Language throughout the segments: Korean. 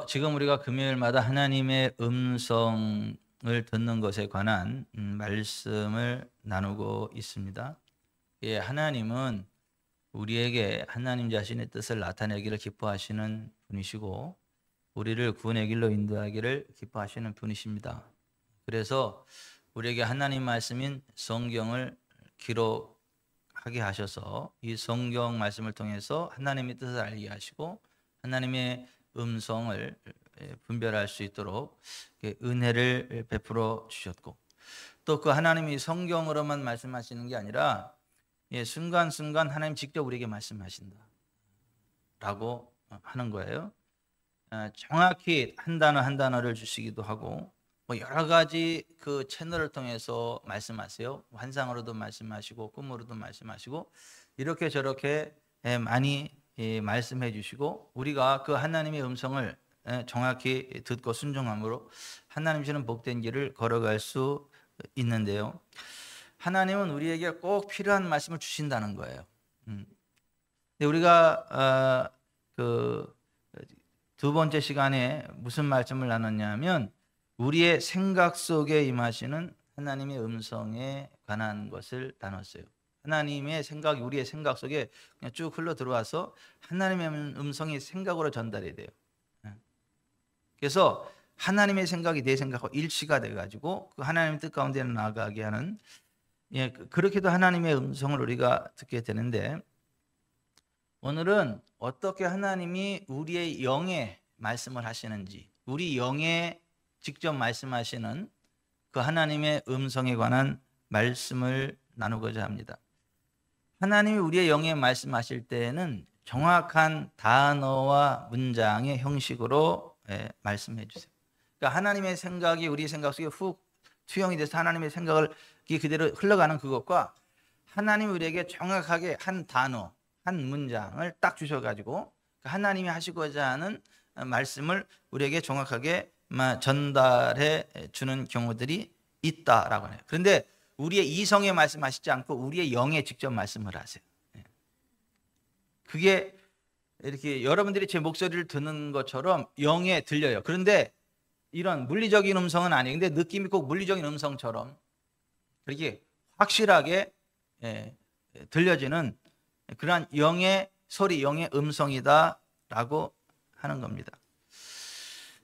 지금 우리가 금요일마다 하나님의 음성을 듣는 것에 관한 말씀을 나누고 있습니다. 예, 하나님은 우리에게 하나님 자신의 뜻을 나타내기를 기뻐하시는 분이시고 우리를 구원의 길로 인도하기를 기뻐하시는 분이십니다. 그래서 우리에게 하나님 말씀인 성경을 기록하게 하셔서 이 성경 말씀을 통해서 하나님의 뜻을 알게 하시고 하나님의 음성을 분별할 수 있도록 은혜를 베풀어 주셨고, 또 그 하나님이 성경으로만 말씀하시는 게 아니라 순간순간 하나님 직접 우리에게 말씀하신다라고 하는 거예요. 정확히 한 단어 한 단어를 주시기도 하고, 여러 가지 그 채널을 통해서 말씀하세요. 환상으로도 말씀하시고 꿈으로도 말씀하시고 이렇게 저렇게 많이 말씀해 주시고, 우리가 그 하나님의 음성을 정확히 듣고 순종함으로 하나님 주시는 복된 길을 걸어갈 수 있는데요. 하나님은 우리에게 꼭 필요한 말씀을 주신다는 거예요. 근데 우리가 그 두 번째 시간에 무슨 말씀을 나눴냐면 우리의 생각 속에 임하시는 하나님의 음성에 관한 것을 나눴어요. 하나님의 생각이 우리의 생각 속에 그냥 쭉 흘러 들어와서 하나님의 음성이 생각으로 전달이 돼요. 그래서 하나님의 생각이 내 생각과 일치가 돼가지고 그 하나님의 뜻 가운데 나아가게 하는, 그렇게도 하나님의 음성을 우리가 듣게 되는데, 오늘은 어떻게 하나님이 우리의 영에 말씀을 하시는지, 우리 영에 직접 말씀하시는 그 하나님의 음성에 관한 말씀을 나누고자 합니다. 하나님이 우리의 영에 말씀하실 때에는 정확한 단어와 문장의 형식으로 말씀해 주세요. 그러니까 하나님의 생각이 우리 생각 속에 훅 투영이 돼서 하나님의 생각을 그대로 흘러가는 그것과 하나님이 우리에게 정확하게 한 단어, 한 문장을 딱 주셔가지고 하나님이 하시고자 하는 말씀을 우리에게 정확하게 전달해 주는 경우들이 있다라고 해요. 그런데 우리의 이성에 말씀하시지 않고 우리의 영에 직접 말씀을 하세요. 그게 이렇게 여러분들이 제 목소리를 듣는 것처럼 영에 들려요. 그런데 이런 물리적인 음성은 아니에요. 근데 느낌이 꼭 물리적인 음성처럼 그렇게 확실하게 들려지는 그러한 영의 소리, 영의 음성이다라고 하는 겁니다.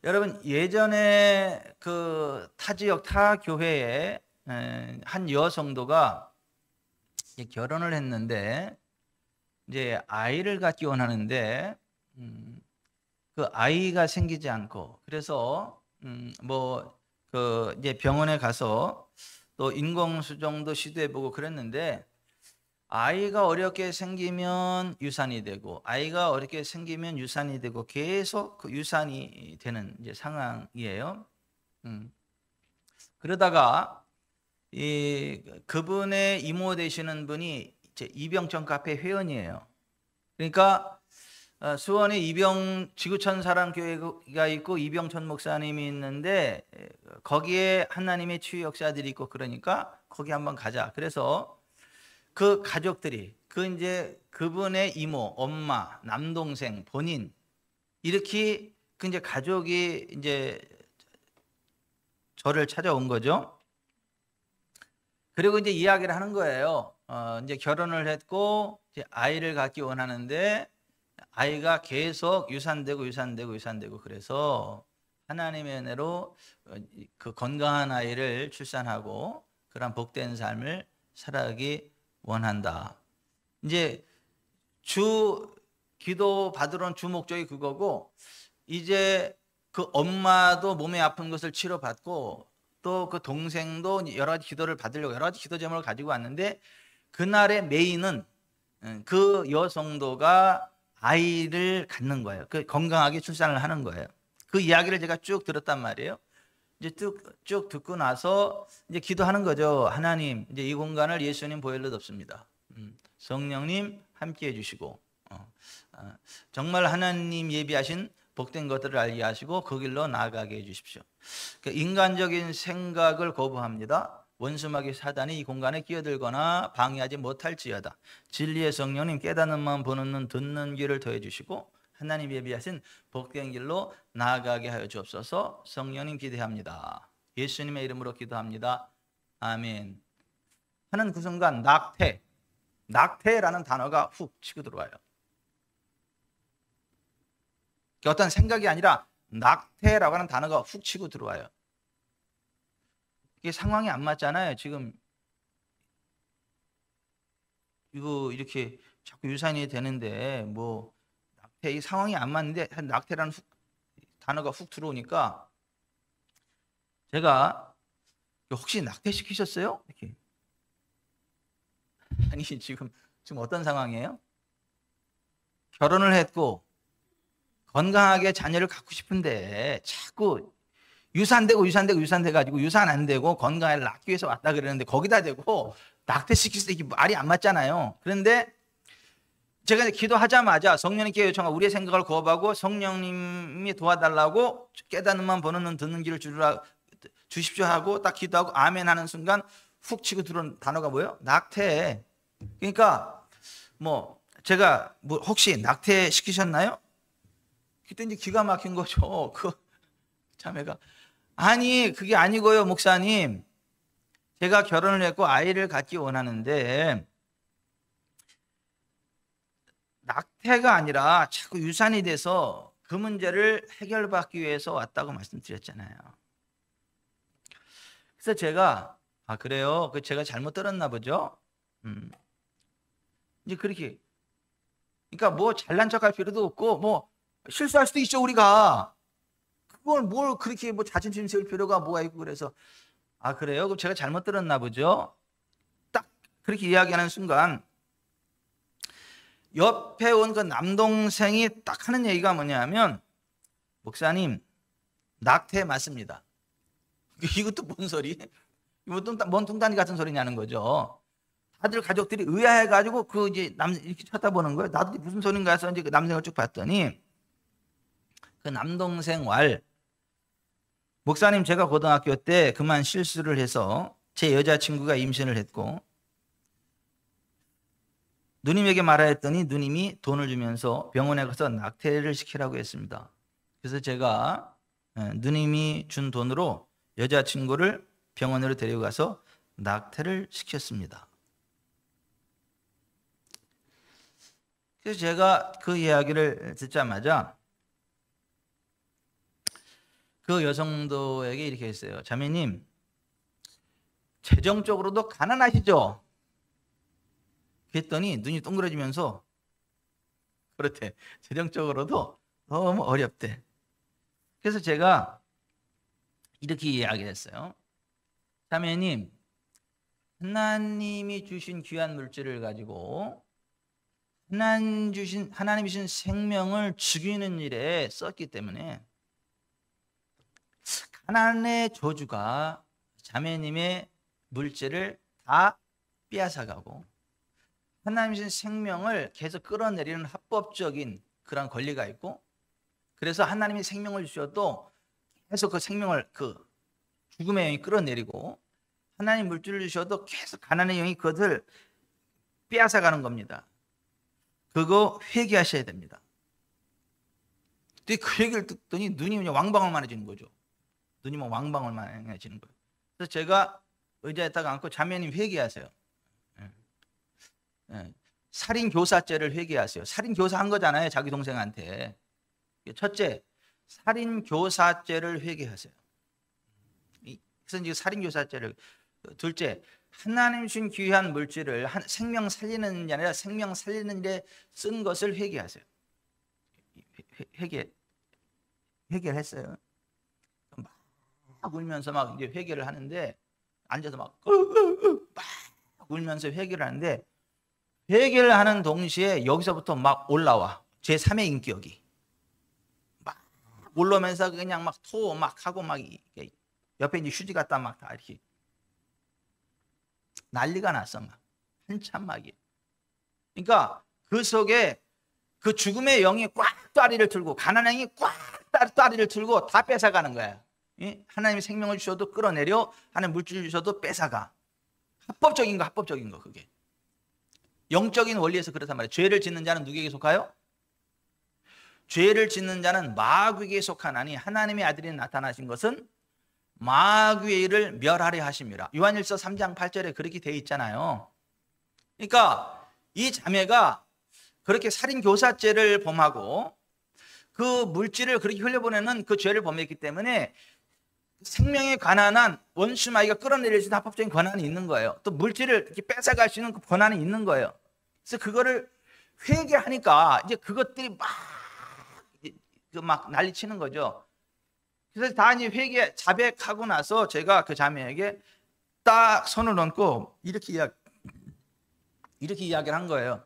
여러분, 예전에 그 타 지역 타 교회에 한 여성도가 결혼을 했는데 이제 아이를 갖기 원하는데 그 아이가 생기지 않고, 그래서 그 이제 병원에 가서 또 인공수정도 시도해보고 그랬는데, 아이가 어렵게 생기면 유산이 되고 아이가 어렵게 생기면 유산이 되고 계속 그 유산이 되는 이제 상황이에요. 그러다가 그분의 이모 되시는 분이 이제 이병천 카페 회원이에요. 그러니까 수원에 지구촌 사랑교회가 있고 이병천 목사님이 있는데 거기에 하나님의 치유 역사들이 있고, 그러니까 거기 한번 가자. 그래서 그 가족들이 이제 그분의 이모, 엄마, 남동생, 본인 이렇게 그 이제 가족이 이제 저를 찾아온 거죠. 그리고 이제 이야기를 하는 거예요. 이제 결혼을 했고 이제 아이를 갖기 원하는데 아이가 계속 유산되고 그래서 하나님의 은혜로 그 건강한 아이를 출산하고 그런 복된 삶을 살아가기 원한다. 이제 기도 받으러 온 주 목적이 그거고, 이제 그 엄마도 몸에 아픈 것을 치료받고 또 그 동생도 여러 가지 기도를 받으려고 여러 가지 기도 제목을 가지고 왔는데, 그날의 메인은 그 여성도가 아이를 갖는 거예요. 그 건강하게 출산을 하는 거예요. 그 이야기를 제가 쭉 들었단 말이에요. 이제 쭉 듣고 나서 이제 기도하는 거죠. 하나님, 이제 이 공간을 예수님 보혈로 덮습니다. 성령님 함께 해주시고 정말 하나님 예비하신 복된 것들을 알게 하시고 그 길로 나아가게 해주십시오. 그러니까 인간적인 생각을 거부합니다. 원수마귀 사단이 이 공간에 끼어들거나 방해하지 못할지어다. 진리의 성령님 깨닫는 마음 보는 눈 듣는 귀를 더해 주시고 하나님 예비하신 복된 길로 나아가게 하여 주옵소서. 성령님 기대합니다. 예수님의 이름으로 기도합니다. 아멘. 하는 그 순간 낙태라는 단어가 훅 치고 들어와요. 어떤 생각이 아니라 낙태라고 하는 단어가 훅 치고 들어와요. 이게 상황이 안 맞잖아요. 지금 이거 이렇게 자꾸 유산이 되는데 뭐 낙태 이 상황이 안 맞는데 낙태라는 단어가 훅 들어오니까 제가 혹시 낙태 시키셨어요? 이렇게. 아니 지금 어떤 상황이에요? 결혼을 했고 건강하게 자녀를 갖고 싶은데 자꾸 유산되고 유산돼가지고 유산 안 되고 건강을 낳기 위해서 왔다 그러는데 거기다 대고 낙태시킬 수 있게 말이 안 맞잖아요. 그런데 제가 기도하자마자 성령님께 요청하고 우리의 생각을 거부하고 성령님이 도와달라고 깨닫는만 보는 눈 듣는 길을 주십시오 하고 딱 기도하고 아멘 하는 순간 훅 치고 들어온 단어가 뭐예요? 낙태. 그러니까 뭐 제가 뭐 혹시 낙태 시키셨나요? 그때 이제 기가 막힌 거죠. 그 자매가 아니 그게 아니고요 목사님, 제가 결혼을 했고 아이를 갖기 원하는데 낙태가 아니라 자꾸 유산이 돼서 그 문제를 해결받기 위해서 왔다고 말씀드렸잖아요. 그래서 제가 아 그래요? 그 제가 잘못 들었나 보죠. 이제 그렇게 그러니까 뭐 잘난 척할 필요도 없고 뭐 실수할 수도 있죠 우리가. 그걸 뭘 그렇게 뭐 자존심 세울 필요가 뭐가 있고 그래서 아 그래요? 그럼 제가 잘못 들었나 보죠. 딱 그렇게 이야기하는 순간 옆에 온 그 남동생이 딱 하는 얘기가 뭐냐면 목사님 낙태 맞습니다. 이것도 뭔 소리? 이것도 뭔 뚱딴이 같은 소리냐는 거죠. 다들 가족들이 의아해가지고 그 이제 이렇게 쳐다보는 거예요. 나도 무슨 소린가 해서 이제 그 남성을 쭉 봤더니 그 남동생 목사님 제가 고등학교 때 그만 실수를 해서 제 여자친구가 임신을 했고 누님에게 말하였더니 누님이 돈을 주면서 병원에 가서 낙태를 시키라고 했습니다. 그래서 제가 누님이 준 돈으로 여자친구를 병원으로 데려가서 낙태를 시켰습니다. 그래서 제가 그 이야기를 듣자마자 그 여성도에게 이렇게 했어요. 자매님, 재정적으로도 가난하시죠? 그랬더니 눈이 동그래지면서 그렇대. 재정적으로도 너무 어렵대. 그래서 제가 이렇게 이야기했어요. 자매님, 하나님이 주신 귀한 물질을 가지고 하나님이 주신 생명을 죽이는 일에 썼기 때문에 가난의 저주가 자매님의 물질을 다 빼앗아가고 하나님이 주신 생명을 계속 끌어내리는 합법적인 그런 권리가 있고 그래서 하나님이 생명을 주셔도 계속 그 생명을 그 죽음의 영이 끌어내리고 하나님 물질을 주셔도 계속 가난의 영이 그것을 빼앗아가는 겁니다. 그거 회개하셔야 됩니다. 근데 그 얘기를 듣더니 눈이 그냥 왕방울만해지는 거죠. 눈이 뭐 왕방울만해지는 거예요. 그래서 제가 의자에다가 앉고 자매님 회개하세요. 살인교사죄를 회개하세요. 살인교사한 거잖아요. 자기 동생한테. 첫째, 살인교사죄를 회개하세요. 그래서 이제 살인교사죄를. 둘째, 하나님 주신 귀한 물질을 생명 살리는 게 아니라 생명 살리는 데 쓴 것을 회개하세요. 회개를 했어요. 막 울면서 막 이제 회개를 하는데 앉아서 막 울면서 회개를 하는데 회개를 하는 동시에 여기서부터 막 올라와 제3의 인격이 막 올라오면서 그냥 막 토 막 하고 막 옆에 이제 휴지 갖다 막 다 이렇게 난리가 났어 막 한참 막이. 그러니까 그 속에 그 죽음의 영이 꽉 따리를 틀고 가난의 영이 꽉 따리를 틀고 다 뺏어가는 거야. 하나님이 생명을 주셔도 끌어내려 하나님 물질을 주셔도 뺏어가. 합법적인 거 그게. 영적인 원리에서 그렇단 말이에요. 죄를 짓는 자는 누구에게 속하여? 죄를 짓는 자는 마귀에게 속하나니 하나님의 아들이 나타나신 것은 마귀의 일을 멸하려 하심이라. 요한일서 3장 8절에 그렇게 되어 있잖아요. 그러니까 이 자매가 그렇게 살인교사죄를 범하고 그 물질을 그렇게 흘려보내는 그 죄를 범했기 때문에 생명에 관한 한 원수 마귀가 끌어내릴 수 있는 합법적인 권한이 있는 거예요. 또 물질을 이렇게 뺏어갈 수 있는 그 권한이 있는 거예요. 그래서 그거를 회개하니까 이제 그것들이 막 난리치는 거죠. 그래서 다 이제 회개 자백하고 나서 제가 그 자매에게 딱 손을 얹고 이렇게 이야기를 한 거예요.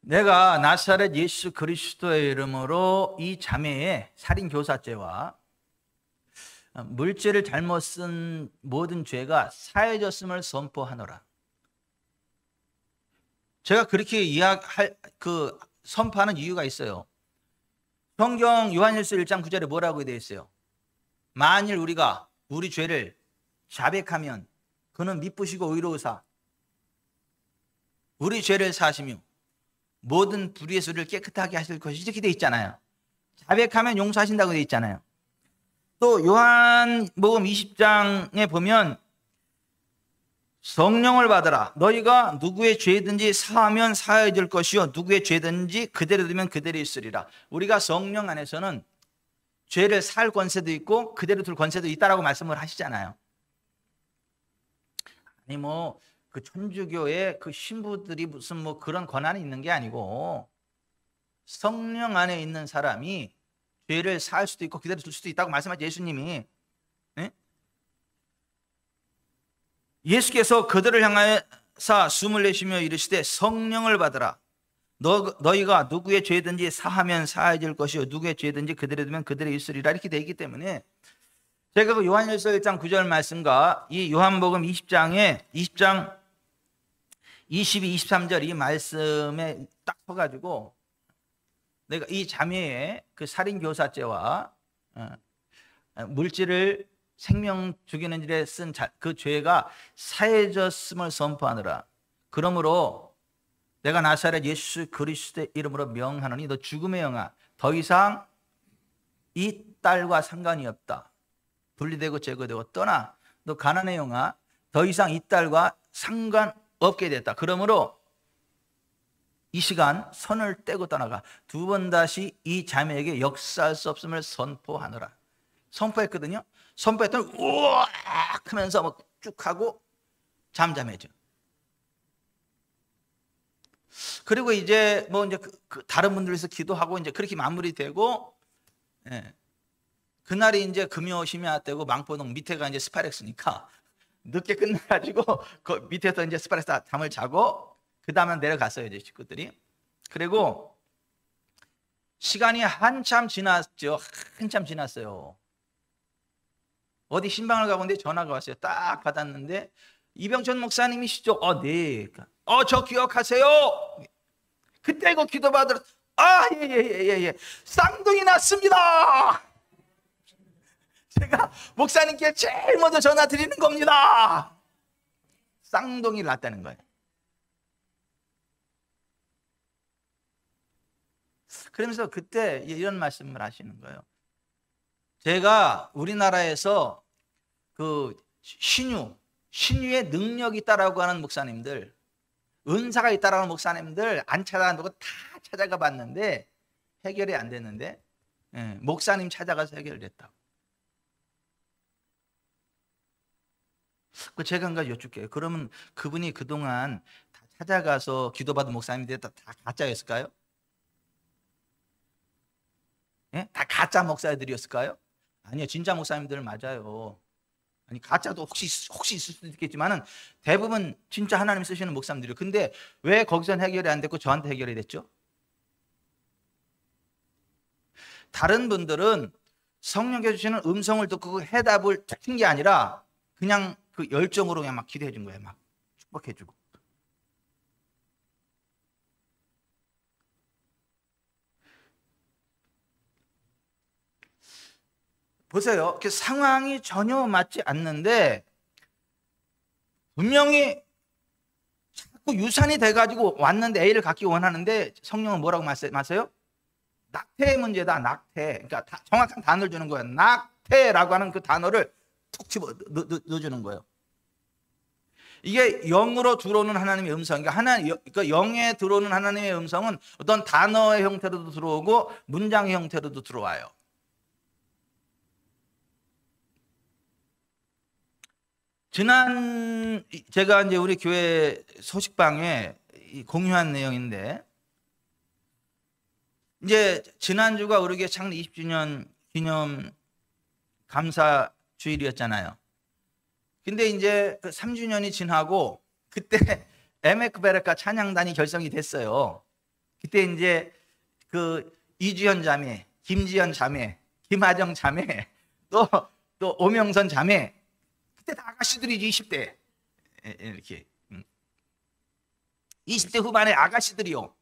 내가 나사렛 예수 그리스도의 이름으로 이 자매의 살인교사죄와 물질을 잘못 쓴 모든 죄가 사해졌음을 선포하노라. 제가 그렇게 선포하는 이유가 있어요. 성경 요한일서 1장 9절에 뭐라고 되어 있어요? 만일 우리가 우리 죄를 자백하면 그는 미쁘시고 의로우사 우리 죄를 사하시며 모든 불의의 소리를 깨끗하게 하실 것이 이렇게 되어 있잖아요. 자백하면 용서하신다고 되어 있잖아요. 또 요한복음 20장에 보면 성령을 받으라. 너희가 누구의 죄든지 사하면 사해질 것이요 누구의 죄든지 그대로 두면 그대로 있으리라. 우리가 성령 안에서는 죄를 살 권세도 있고 그대로 둘 권세도 있다라고 말씀을 하시잖아요. 아니 그 천주교의 그 신부들이 무슨 그런 권한이 있는 게 아니고 성령 안에 있는 사람이 죄를 살 수도 있고 그대로 둘 수도 있다고 말씀하신 예수님이, 네? 예수께서 그들을 향하사 숨을 내쉬며 이르시되 성령을 받으라. 너희가 누구의 죄든지 사하면 사해질 것이요 누구의 죄든지 그대로 두면 그대로 있으리라. 이렇게 되어 있기 때문에 제가 그 요한일서 1장 9절 말씀과 이 요한복음 20장 22, 23절 이 말씀에 딱 서가지고 내가 이 자매의 그 살인교사죄와 물질을 생명 죽이는 일에 쓴 그 죄가 사해졌음을 선포하느라. 그러므로 내가 나사렛 예수 그리스도의 이름으로 명하노니 너 죽음의 영아 더 이상 이 딸과 상관이 없다. 분리되고 제거되고 떠나. 너 가난의 영아 더 이상 이 딸과 상관없게 됐다. 그러므로 이 시간 손을 떼고 떠나가. 두 번 다시 이 자매에게 역사할 수 없음을 선포하노라. 선포했거든요. 선포했더니 우악 하면서 쭉 하고 잠잠해져. 그리고 이제 이제 다른 분들에서 기도하고 이제 그렇게 마무리되고, 예. 그날이 이제 금요 심야 때고 망포동 밑에가 이제 스파렉스니까 늦게 끝나가지고 그 밑에서 이제 스파렉스 잠을 자고 그 다음에 내려갔어요 이제 식구들이. 그리고 시간이 한참 지났죠. 한참 지났어요. 어디 신방을 가고 있는데 전화가 왔어요. 딱 받았는데 이병천 목사님이시죠? 네. 저 기억하세요? 그때 그 기도 받으러 예. 쌍둥이 났습니다. 제가 목사님께 제일 먼저 전화 드리는 겁니다. 쌍둥이를 낳았다는 거예요. 그러면서 그때 이런 말씀을 하시는 거예요. 제가 우리나라에서 그 신유의 능력이 있다라고 하는 목사님들, 은사가 있다라고 하는 목사님들 안 찾아간다고 다 찾아가 봤는데 해결이 안 됐는데, 목사님 찾아가서 해결됐다고. 제가 한 가지 여쭙게요. 그러면 그분이 그동안 다 찾아가서 기도받은 목사님들이 다 가짜였을까요? 예? 다 가짜 목사들이었을까요? 아니요, 진짜 목사님들 맞아요. 아니 가짜도 혹시 있을 수도 있겠지만은 대부분 진짜 하나님 쓰시는 목사님들이에요. 근데 왜 거기선 해결이 안 됐고 저한테 해결이 됐죠? 다른 분들은 성령께서 주시는 음성을 듣고 그 해답을 듣는 게 아니라 그냥 그 열정으로 그냥 막 기도해 준 거예요. 막 축복해 주고. 보세요. 그 상황이 전혀 맞지 않는데 분명히 자꾸 유산이 돼가지고 왔는데 A를 갖기 원하는데 성령은 뭐라고 말씀하세요? 낙태의 문제다. 낙태. 그러니까 정확한 단어를 주는 거예요. 낙태라고 하는 그 단어를 툭 집어 넣어주는 거예요. 이게 영으로 들어오는 하나님의 음성. 그러니까 영에 들어오는 하나님의 음성은 어떤 단어의 형태로도 들어오고 문장의 형태로도 들어와요. 지난 제가 이제 우리 교회 소식방에 공유한 내용인데, 이제 지난주가 우리에게 창립 20주년 기념 감사 주일이었잖아요. 근데 이제 그 3주년이 지나고 그때 에메크 베레카 찬양단이 결성이 됐어요. 그때 이제 그 이주현 자매, 김지현 자매, 김하정 자매, 또 오명선 자매, 그때 다 아가씨들이지. 20대 이렇게 20대 후반의 아가씨들이요.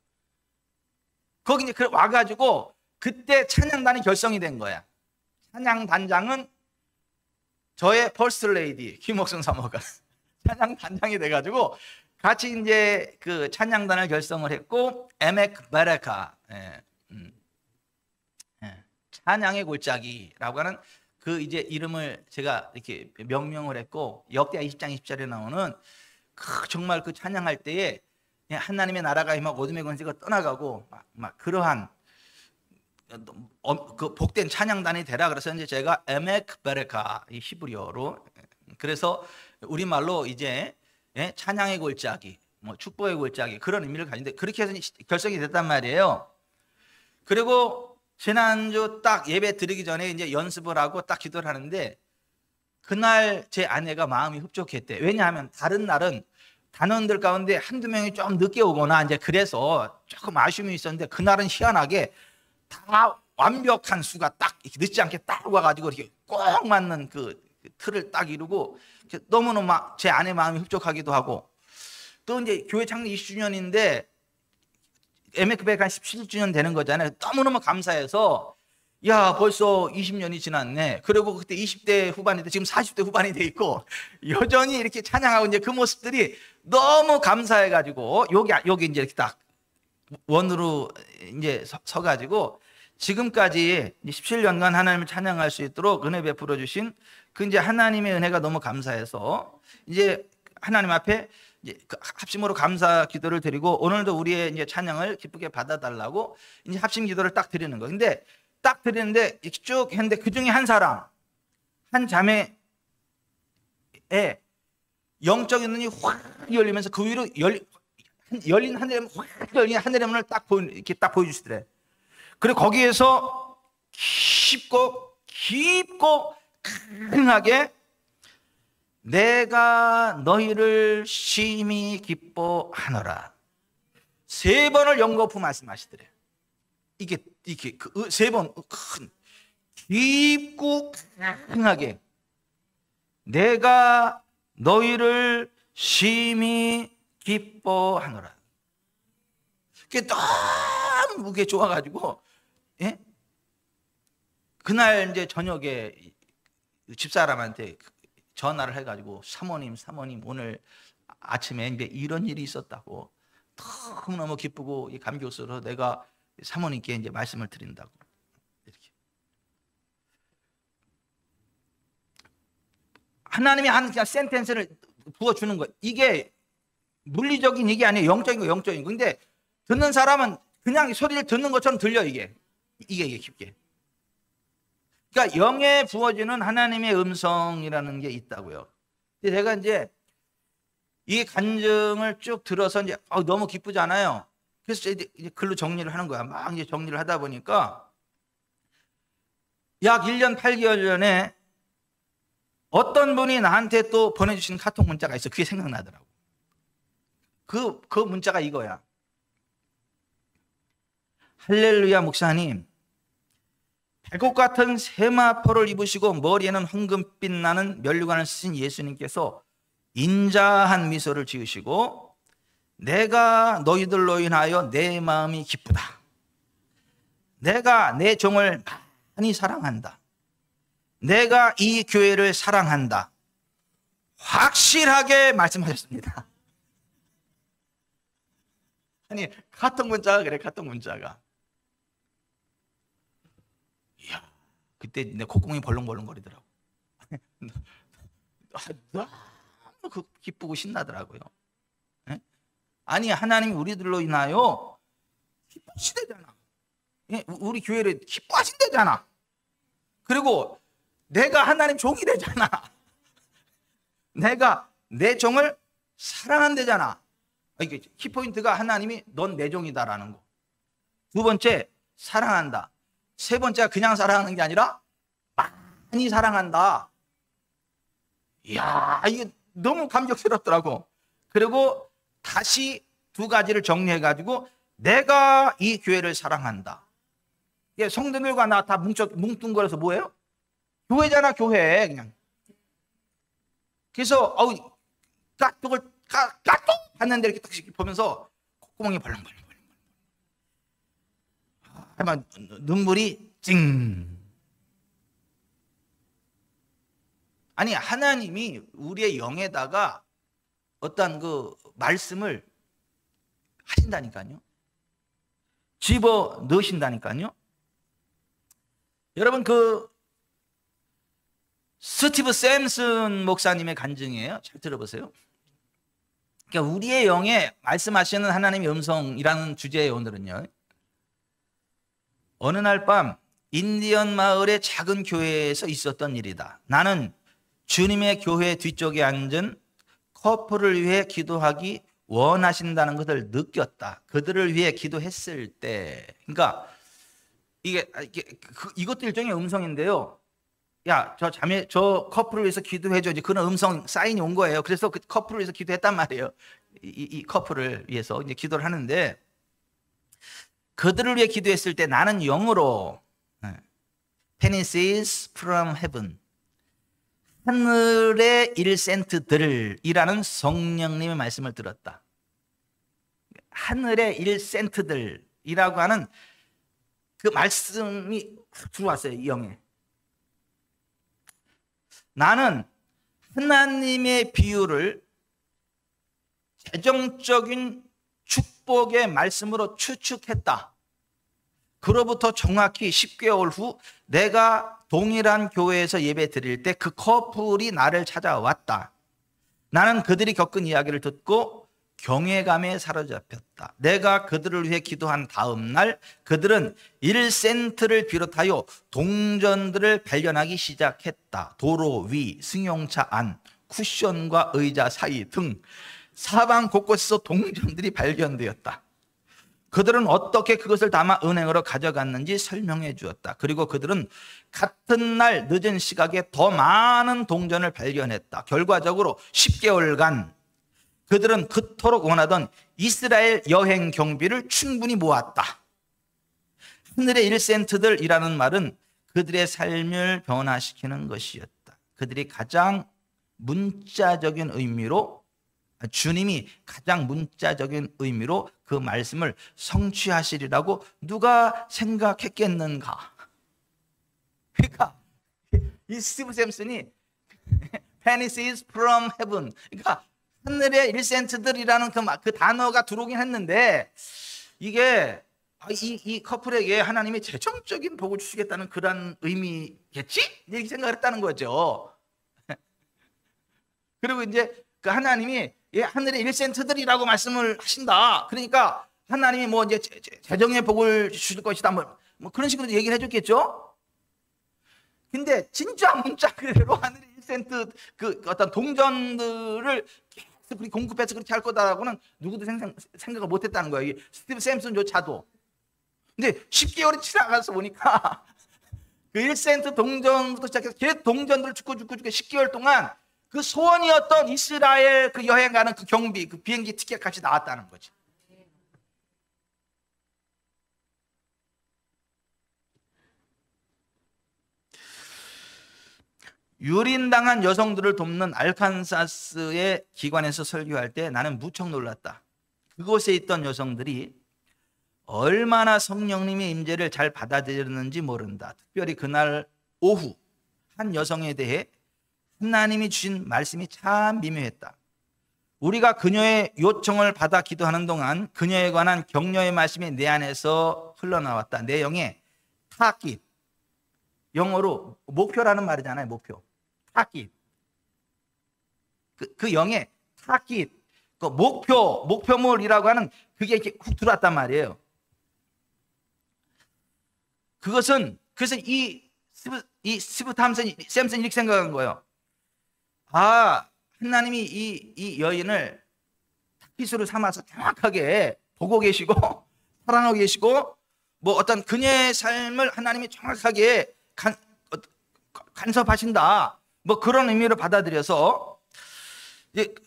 거기 이제 와가지고 그때 찬양단이 결성이 된 거야. 찬양단장은 저의 퍼스트 레이디 김옥순 사모가 찬양단장이 돼가지고 같이 이제 그 찬양단을 결성을 했고, 에메크 베레카, 찬양의 골짜기라고 하는 그 이제 이름을 제가 이렇게 명명을 했고, 역대하 20장 20절에 나오는 정말 그 찬양할 때에 하나님의 나라가 임하고 어둠의 권세가 떠나가고 막 그러한 그 복된 찬양단이 되라. 그래서 이제 제가 에메크 베레카, 이 히브리어로, 그래서 우리말로 이제 찬양의 골짜기, 뭐 축복의 골짜기, 그런 의미를 가지는데 그렇게 해서 결성이 됐단 말이에요. 그리고 지난주 딱 예배 드리기 전에 이제 연습을 하고 딱 기도를 하는데, 그날 제 아내가 마음이 흡족했대. 왜냐하면 다른 날은 단원들 가운데 한두 명이 좀 늦게 오거나 이제 그래서 조금 아쉬움이 있었는데, 그날은 희한하게 다 완벽한 수가 딱 늦지 않게 딱 와가지고 이렇게 꼭 맞는 그 틀을 딱 이루고, 너무너무 제 아내 마음이 흡족하기도 하고, 또 이제 교회 창립 20주년인데 에메크 베레카 17주년 되는 거잖아요. 너무너무 감사해서, 야 벌써 20년이 지났네. 그리고 그때 20대 후반인데 지금 40대 후반이 돼 있고 여전히 이렇게 찬양하고 이제 그 모습들이 너무 감사해가지고 여기 이제 이렇게 딱 원으로 이제 서가지고 지금까지 17년간 하나님을 찬양할 수 있도록 은혜 베풀어 주신 그 이제 하나님의 은혜가 너무 감사해서 이제 하나님 앞에 이제 합심으로 감사 기도를 드리고, 오늘도 우리의 이제 찬양을 기쁘게 받아달라고 이제 합심 기도를 딱 드리는 거. 근데 딱 드리는데 쭉 했는데 그 중에 한 사람, 한 자매의 영적인 눈이 확 열리면서 그 위로 열린 하늘의 확 열린 하늘의 문을 이렇게 딱 보여주시더래. 그리고 거기에서 깊고 강하게 내가 너희를 심히 기뻐하노라 3번을 연거푸 말씀하시더래. 이게 그 3번 큰 깊고 강하게 내가 너희를 심히 기뻐하노라. 그게 너무 그게 좋아가지고, 그날 이제 저녁에 집사람한테 전화를 해가지고 사모님 오늘 아침에 이제 이런 일이 있었다고 너무 기쁘고 감격스러워 내가 사모님께 이제 말씀을 드린다고. 이렇게 하나님이 하는 그냥 센텐스를 부어주는 거예요. 이게 물리적인 이게 아니에요. 영적인 거 영적인 거. 근데 듣는 사람은 그냥 소리를 듣는 것처럼 들려. 이게 깊게. 그러니까 영에 부어지는 하나님의 음성이라는 게 있다고요. 근데 제가 이제 이 간증을 쭉 들어서 이제 너무 기쁘잖아요. 그래서 이제 글로 정리를 하는 거야. 막 이제 정리를 하다 보니까 약 1년 8개월 전에 어떤 분이 나한테 또 보내주신 카톡 문자가 있어. 그게 생각나더라고. 그 문자가 이거야. 할렐루야 목사님, 백옥 같은 세마포를 입으시고 머리에는 황금빛 나는 면류관을 쓰신 예수님께서 인자한 미소를 지으시고 내가 너희들로 인하여 내 마음이 기쁘다. 내가 내 종을 많이 사랑한다. 내가 이 교회를 사랑한다. 확실하게 말씀하셨습니다. 아니 카톡 문자가 그래. 카톡 문자가. 이야, 그때 내 콧구멍이 벌렁벌렁 거리더라고. 너무 기쁘고 신나더라고요. 예? 아니 하나님이 우리들로 인하여 기쁘시대잖아. 예? 우리 교회를 기뻐하신대잖아. 그리고 내가 하나님 종이 되잖아. 내가 내 종을 사랑한대잖아. 이게 키포인트가 하나님이 넌 내 종이다라는 거. 두 번째, 사랑한다. 세 번째가 그냥 사랑하는 게 아니라 많이 사랑한다. 이야, 이게 너무 감격스럽더라고. 그리고 다시 두 가지를 정리해가지고 내가 이 교회를 사랑한다. 성도들과 나 다 뭉뚱거려서 뭐예요? 교회잖아, 교회. 그냥. 그래서 까똑을 까똑 했는데 이렇게 딱 보면서 콧구멍이 벌렁벌렁. 막 눈물이 찡. 아니 하나님이 우리의 영에다가 어떤 그 말씀을 하신다니까요. 집어 넣으신다니까요. 여러분 그 스티브 샘슨 목사님의 간증이에요. 잘 들어보세요. 그러니까 우리의 영에 말씀하시는 하나님의 음성이라는 주제의 오늘은요. 어느 날 밤 인디언 마을의 작은 교회에서 있었던 일이다. 나는 주님의 교회 뒤쪽에 앉은 커플을 위해 기도하기 원하신다는 것을 느꼈다. 그들을 위해 기도했을 때, 그러니까 이것도 일종의 음성인데요. 야, 저 커플을 위해서 기도해줘. 이제 그런 음성 사인이 온 거예요. 그래서 그 커플을 위해서 기도했단 말이에요. 이 커플을 위해서 이제 기도를 하는데, 그들을 위해 기도했을 때 나는 영으로 Pennies from heaven, 하늘의 1센트들이라는 성령님의 말씀을 들었다. 하늘의 1센트들이라고 하는 그 말씀이 들어왔어요, 이 영에. 나는 하나님의 비유를 재정적인 축복의 말씀으로 추측했다. 그로부터 정확히 10개월 후 내가 동일한 교회에서 예배 드릴 때 그 커플이 나를 찾아왔다. 나는 그들이 겪은 이야기를 듣고 경외감에 사로잡혔다. 내가 그들을 위해 기도한 다음 날 그들은 1센트를 비롯하여 동전들을 발견하기 시작했다. 도로 위, 승용차 안, 쿠션과 의자 사이 등 사방 곳곳에서 동전들이 발견되었다. 그들은 어떻게 그것을 담아 은행으로 가져갔는지 설명해 주었다. 그리고 그들은 같은 날 늦은 시각에 더 많은 동전을 발견했다. 결과적으로 10개월간 그들은 그토록 원하던 이스라엘 여행 경비를 충분히 모았다. 하늘의 1센트들이라는 말은 그들의 삶을 변화시키는 것이었다. 그들이 가장 문자적인 의미로, 주님이 가장 문자적인 의미로 그 말씀을 성취하시리라고 누가 생각했겠는가? 그러니까 이 스티브 샘슨이 Pennies from heaven, 그러니까 하늘의 1센트들이라는 그 단어가 들어오긴 했는데, 이게 이 커플에게 하나님이 재정적인 복을 주시겠다는 그런 의미겠지? 이렇게 생각을 했다는 거죠. 그리고 이제 그 하나님이 하늘의 1센트들이라고 말씀을 하신다. 그러니까 하나님이 뭐 이제 재정의 복을 주실 것이다. 뭐 그런 식으로 얘기를 해줬겠죠. 근데 진짜 문자 그대로 하늘의 1센트 그 어떤 동전들을 계속 그렇게 공급해서 그렇게 할 거다라고는 누구도 생각을 못했다는 거예요. 스티브 샘슨조차도. 근데 10개월이 지나가서 보니까 그 1센트 동전부터 시작해서 계속 동전들을 죽고 10개월 동안 그 소원이었던 이스라엘 그 여행 가는 그 경비, 그 비행기 티켓 값이 나왔다는 거지. 유린당한 여성들을 돕는 알칸사스의 기관에서 설교할 때 나는 무척 놀랐다. 그곳에 있던 여성들이 얼마나 성령님의 임재를 잘 받아들였는지 모른다. 특별히 그날 오후 한 여성에 대해 하나님이 주신 말씀이 참 미묘했다. 우리가 그녀의 요청을 받아 기도하는 동안 그녀에 관한 격려의 말씀이 내 안에서 흘러나왔다. 내 영에 타깃, 영어로 목표라는 말이잖아요. 목표. 타깃. 그 영에 타깃, 그 목표물이라고 하는 그게 이렇게 훅 들어왔단 말이에요. 그래서 이 스티브 샘슨이 이렇게 생각한 거예요. 아, 하나님이 이 여인을 타깃으로 삼아서 정확하게 보고 계시고 사랑하고 계시고 뭐 어떤 그녀의 삶을 하나님이 정확하게 간섭하신다. 뭐 그런 의미로 받아들여서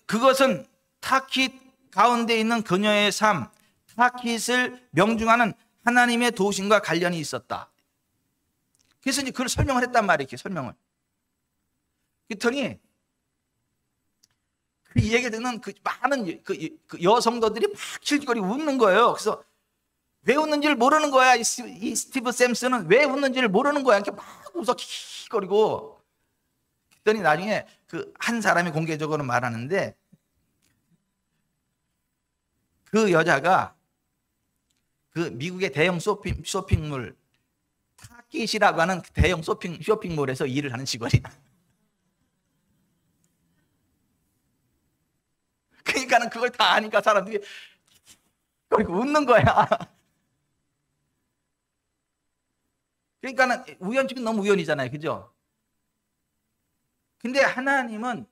그것은 타깃 가운데 있는 그녀의 삶, 타깃을 명중하는 하나님의 도우심과 관련이 있었다. 그래서 이제 그걸 설명을 했단 말이에요. 이렇게 설명을. 그랬더니 그 얘기 듣는 그 많은 그 여성도들이 막 질질거리고 웃는 거예요. 그래서 왜 웃는지를 모르는 거야. 이 스티브 샘슨은 왜 웃는지를 모르는 거야. 이렇게 막 웃어 킥킥거리고. 그랬더니 나중에 그 한 사람이 공개적으로 말하는데 그 여자가 그 미국의 대형 쇼핑몰 타깃이라고 하는 대형 쇼핑몰에서 일을 하는 직원이야. 그러니까는 그걸 다 아니까 사람들이 그리고 웃는 거야. 그러니까는 우연치면 너무 우연이잖아요. 그죠? 근데 하나님은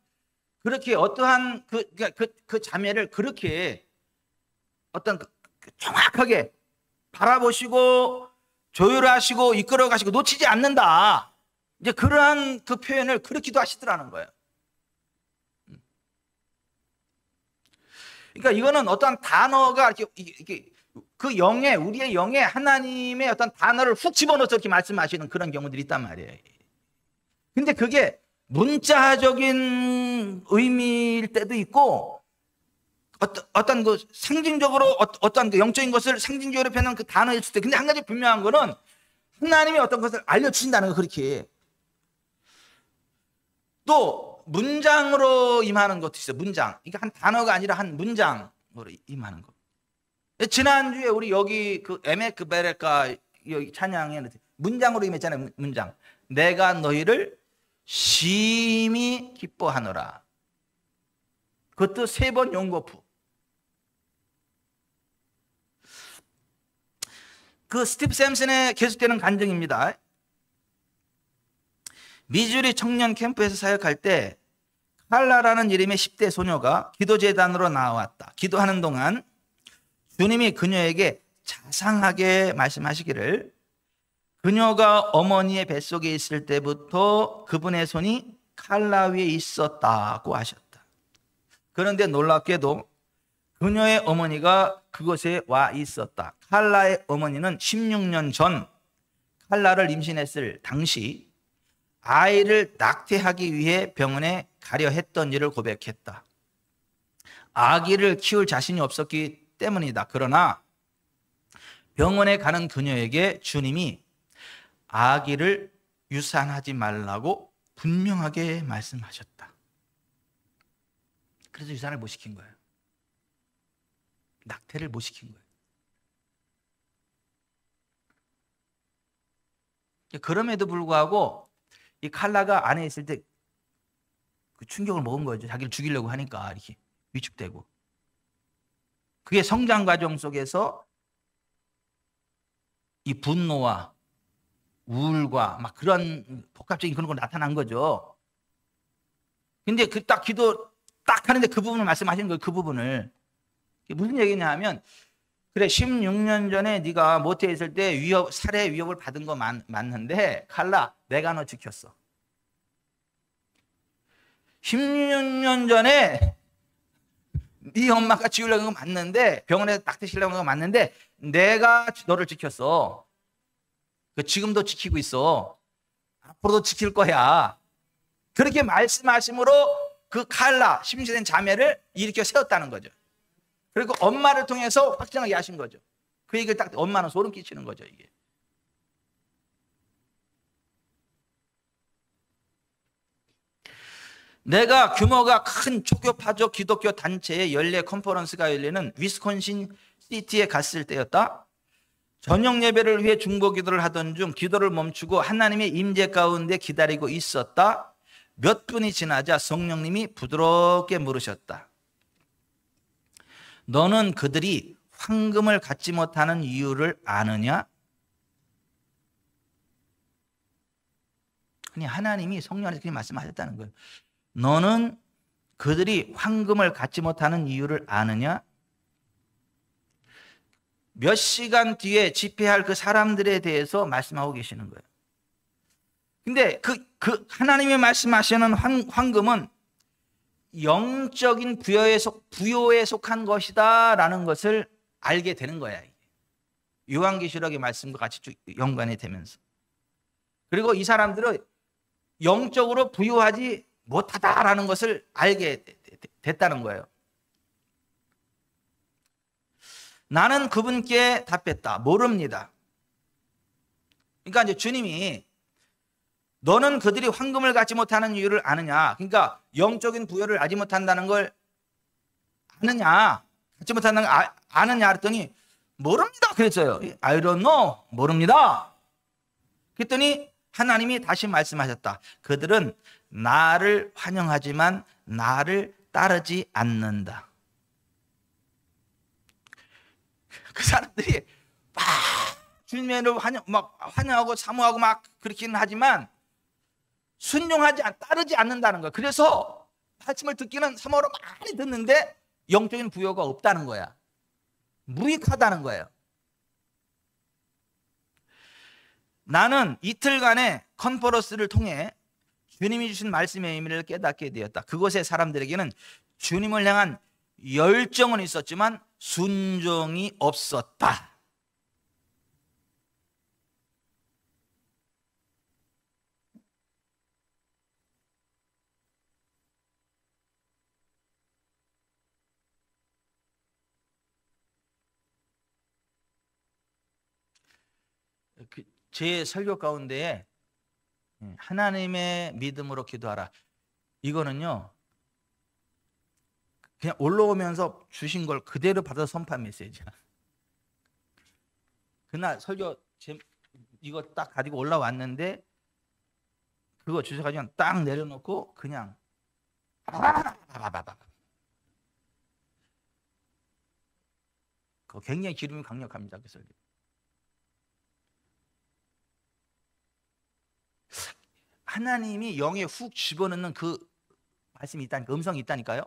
그렇게 어떠한 그 자매를 그렇게 어떤 정확하게 바라보시고 조율하시고 이끌어 가시고 놓치지 않는다. 이제 그러한 그 표현을 그렇게도 하시더라는 거예요. 그러니까 이거는 어떤 단어가 이렇게 그 영에 우리의 영에 하나님의 어떤 단어를 훅 집어넣어서 이렇게 말씀하시는 그런 경우들이 있단 말이에요. 근데 그게 문자적인 의미일 때도 있고 어떤 그 상징적으로 어떤 그 영적인 것을 상징적으로 표현하는 그 단어일 수도 있고, 근데 한 가지 분명한 거는 하나님이 어떤 것을 알려주신다는 거. 그렇게 또 문장으로 임하는 것도 있어요. 문장. 그러니까 한 단어가 아니라 한 문장으로 임하는 거. 지난주에 우리 여기 그 에메크 베레카 여기 찬양에 문장으로 임했잖아요. 문장. 내가 너희를 심히 기뻐하노라. 그것도 3번 용거푸. 그 스티브 샘슨의 계속되는 간증입니다. 미주리 청년 캠프에서 사역할 때 칼라라는 이름의 10대 소녀가 기도재단으로 나왔다. 기도하는 동안 주님이 그녀에게 자상하게 말씀하시기를 그녀가 어머니의 뱃속에 있을 때부터 그분의 손이 칼라 위에 있었다고 하셨다. 그런데 놀랍게도 그녀의 어머니가 그곳에 와 있었다. 칼라의 어머니는 16년 전 칼라를 임신했을 당시 아이를 낙태하기 위해 병원에 가려 했던 일을 고백했다. 아기를 키울 자신이 없었기 때문이다. 그러나 병원에 가는 그녀에게 주님이 아기를 유산하지 말라고 분명하게 말씀하셨다. 그래서 유산을 못 시킨 거예요. 낙태를 못 시킨 거예요. 그럼에도 불구하고 이 칼라가 안에 있을 때 그 충격을 먹은 거죠. 자기를 죽이려고 하니까 이렇게 위축되고. 그게 성장 과정 속에서 이 분노와 우울과 막 그런 복합적인 그런 거 나타난 거죠. 근데 그 딱 기도 딱 하는데 그 부분을 말씀하시는 거예요. 그 부분을. 무슨 얘기냐 하면 그래 16년 전에 네가 모태에 있을 때 살해 위협을 받은 거 맞는데 칼라 내가 너 지켰어. 16년 전에 네 엄마가 지우려고 한 거 맞는데 병원에 낙태시키려고 한 거 맞는데 내가 너를 지켰어. 지금도 지키고 있어. 앞으로도 지킬 거야. 그렇게 말씀하심으로 그 칼라 16세 자매를 일으켜 세웠다는 거죠. 그리고 엄마를 통해서 확정하게 하신 거죠. 그 얘기를 딱 엄마는 소름 끼치는 거죠. 이게. 내가 규모가 큰 초교파적 기독교 단체의 연례 컨퍼런스가 열리는 위스콘신 시티에 갔을 때였다. 저녁 예배를 위해 중보 기도를 하던 중 기도를 멈추고 하나님의 임재 가운데 기다리고 있었다. 몇 분이 지나자 성령님이 부드럽게 물으셨다. 너는 그들이 황금을 갖지 못하는 이유를 아느냐? 아니, 하나님이 성령 안에서 그렇게 말씀하셨다는 거예요. 너는 그들이 황금을 갖지 못하는 이유를 아느냐? 몇 시간 뒤에 집회할 그 사람들에 대해서 말씀하고 계시는 거예요. 근데 그 하나님이 말씀하시는 황금은 영적인 부요에 속한 것이다 라는 것을 알게 되는 거야. 요한계시록의 말씀과 같이 쭉 연관이 되면서. 그리고 이 사람들은 영적으로 부유하지 못하다라는 것을 알게 됐다는 거예요. 나는 그분께 답했다. 모릅니다. 그러니까 이제 주님이 너는 그들이 황금을 갖지 못하는 이유를 아느냐? 그러니까 영적인 부여를 알지 못한다는 걸 아느냐? 갖지 못한다는 걸 아느냐? 그랬더니 모릅니다. 그랬어요. I don't know. 모릅니다. 그랬더니 하나님이 다시 말씀하셨다. 그들은 나를 환영하지만 나를 따르지 않는다. 그 사람들이 막 주님을 환영하고 사모하고 막 그렇기는 하지만 따르지 않는다는 거야. 그래서 말씀을 듣기는 사모로 많이 듣는데 영적인 부여가 없다는 거야. 무익하다는 거예요. 나는 이틀간의 컨퍼런스를 통해 주님이 주신 말씀의 의미를 깨닫게 되었다. 그곳의 사람들에게는 주님을 향한 열정은 있었지만 순종이 없었다. 제 설교 가운데에 하나님의 믿음으로 기도하라. 이거는요, 그냥 올라오면서 주신 걸 그대로 받아서 선포한 메시지야. 그날 설교 이거 딱 가지고 올라왔는데 그거 주셔가지고 딱 내려놓고 그냥 그거 굉장히 기름이 강력합니다. 그 설교. 하나님이 영에 훅 집어넣는 그 말씀이 있다니까, 음성이 있다니까요.